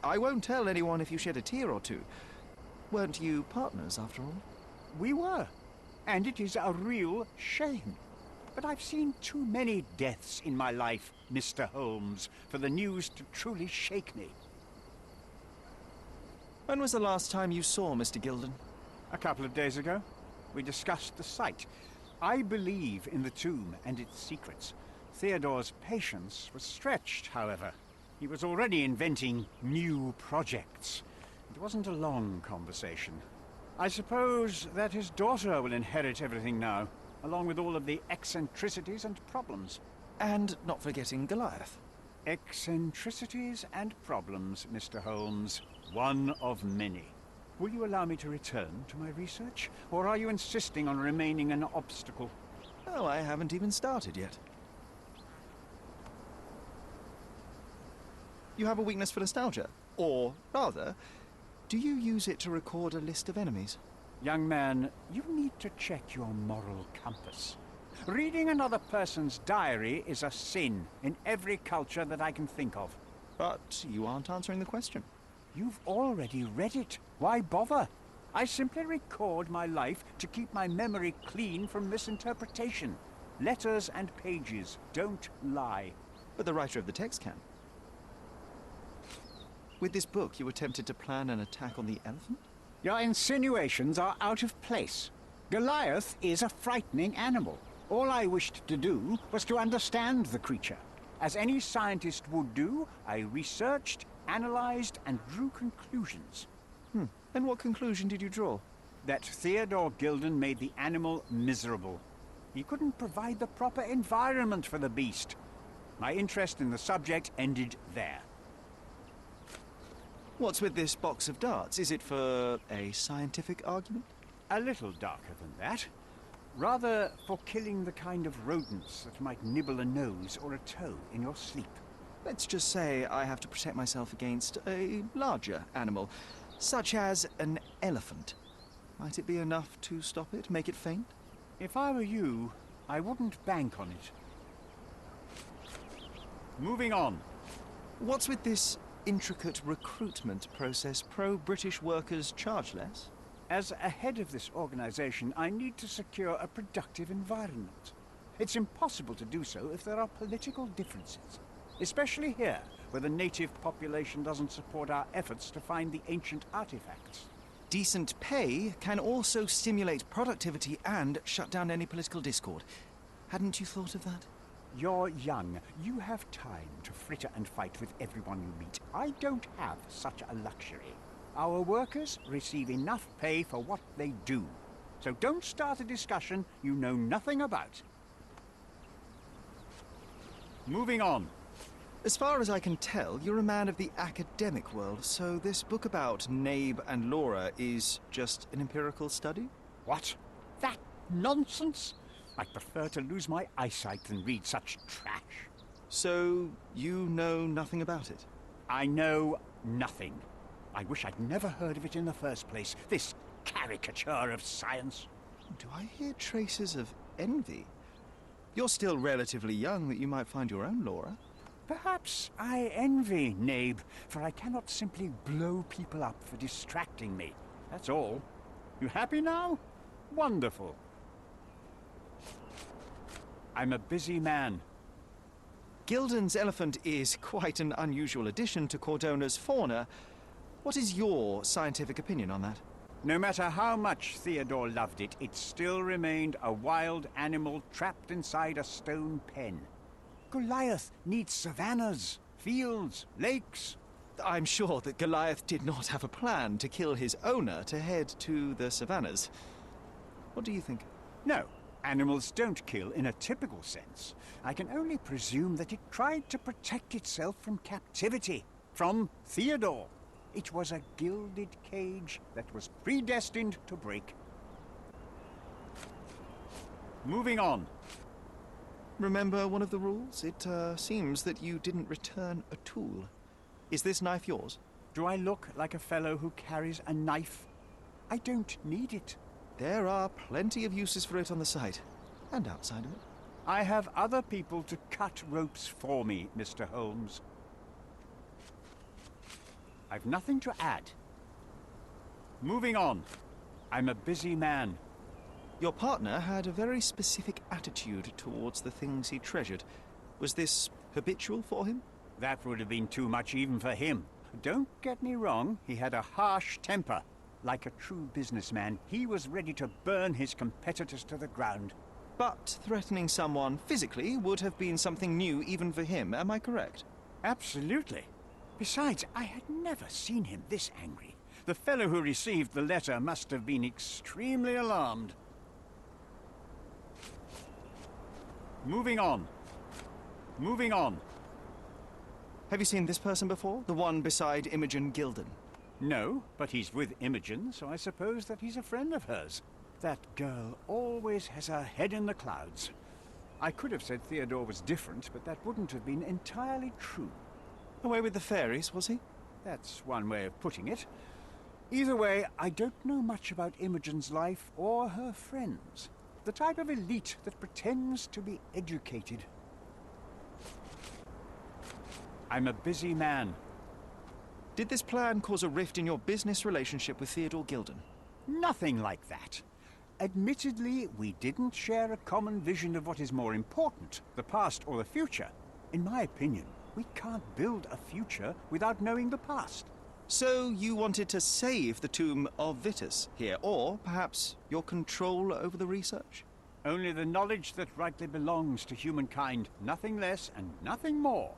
I won't tell anyone if you shed a tear or two. Weren't you partners, after all? We were, and it is a real shame. But I've seen too many deaths in my life, Mr. Holmes, for the news to truly shake me. When was the last time you saw Mr. Gilden? A couple of days ago, we discussed the site. I believe in the tomb and its secrets. Theodore's patience was stretched, however. He was already inventing new projects. It wasn't a long conversation. I suppose that his daughter will inherit everything now, along with all of the eccentricities and problems. And not forgetting Goliath. Eccentricities and problems, Mr. Holmes. One of many. Will you allow me to return to my research, or are you insisting on remaining an obstacle? Oh, I haven't even started yet. You have a weakness for nostalgia? Or, rather, do you use it to record a list of enemies? Young man, you need to check your moral compass. Reading another person's diary is a sin in every culture that I can think of. But you aren't answering the question. You've already read it. Why bother? I simply record my life to keep my memory clean from misinterpretation. Letters and pages don't lie. But the writer of the text can. With this book, you attempted to plan an attack on the elephant? Your insinuations are out of place. Goliath is a frightening animal. All I wished to do was to understand the creature. As any scientist would do, I researched, analyzed, and drew conclusions. And what conclusion did you draw? That Theodore Gilden made the animal miserable. He couldn't provide the proper environment for the beast. My interest in the subject ended there. What's with this box of darts? Is it for a scientific argument? A little darker than that. Rather for killing the kind of rodents that might nibble a nose or a toe in your sleep. Let's just say I have to protect myself against a larger animal, such as an elephant. Might it be enough to stop it, make it faint? If I were you, I wouldn't bank on it. Moving on. What's with this intricate recruitment process? Pro-British workers charge less? As a head of this organization, I need to secure a productive environment. It's impossible to do so if there are political differences. Especially here, where the native population doesn't support our efforts to find the ancient artifacts. Decent pay can also stimulate productivity and shut down any political discord. Hadn't you thought of that? You're young. You have time to fritter and fight with everyone you meet. I don't have such a luxury. Our workers receive enough pay for what they do. So don't start a discussion you know nothing about. Moving on. As far as I can tell, you're a man of the academic world, so this book about Nabe and Laura is just an empirical study? What? That nonsense? I'd prefer to lose my eyesight than read such trash. So, you know nothing about it? I know nothing. I wish I'd never heard of it in the first place, this caricature of science. Do I hear traces of envy? You're still relatively young that you might find your own Laura. Perhaps I envy Nabe, for I cannot simply blow people up for distracting me. That's all. You happy now? Wonderful. I'm a busy man. Gilden's elephant is quite an unusual addition to Cordona's fauna. What is your scientific opinion on that? No matter how much Theodore loved it, it still remained a wild animal trapped inside a stone pen. Goliath needs savannas, fields, lakes. I'm sure that Goliath did not have a plan to kill his owner to head to the savannas. What do you think? No, animals don't kill in a typical sense. I can only presume that it tried to protect itself from captivity, from Theodore. It was a gilded cage that was predestined to break. Moving on. Remember one of the rules? It seems that you didn't return a tool. Is this knife yours? Do I look like a fellow who carries a knife? I don't need it. There are plenty of uses for it on the site, and outside of it. I have other people to cut ropes for me, Mr. Holmes. I've nothing to add. Moving on. I'm a busy man. Your partner had a very specific attitude towards the things he treasured. Was this habitual for him? That would have been too much even for him. Don't get me wrong, he had a harsh temper. Like a true businessman, he was ready to burn his competitors to the ground. But threatening someone physically would have been something new even for him, am I correct? Absolutely. Besides, I had never seen him this angry. The fellow who received the letter must have been extremely alarmed. Moving on. Moving on. Have you seen this person before? The one beside Imogen Gilden? No, but he's with Imogen, so I suppose that he's a friend of hers. That girl always has her head in the clouds. I could have said Theodore was different, but that wouldn't have been entirely true. Away with the fairies, was he? That's one way of putting it. Either way, I don't know much about Imogen's life or her friends. The type of elite that pretends to be educated. I'm a busy man. Did this plan cause a rift in your business relationship with Theodore Gilden? Nothing like that. Admittedly, we didn't share a common vision of what is more important, the past or the future. In my opinion, we can't build a future without knowing the past. So you wanted to save the tomb of Vitus here, or perhaps your control over the research? Only the knowledge that rightly belongs to humankind, nothing less and nothing more.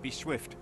Be swift.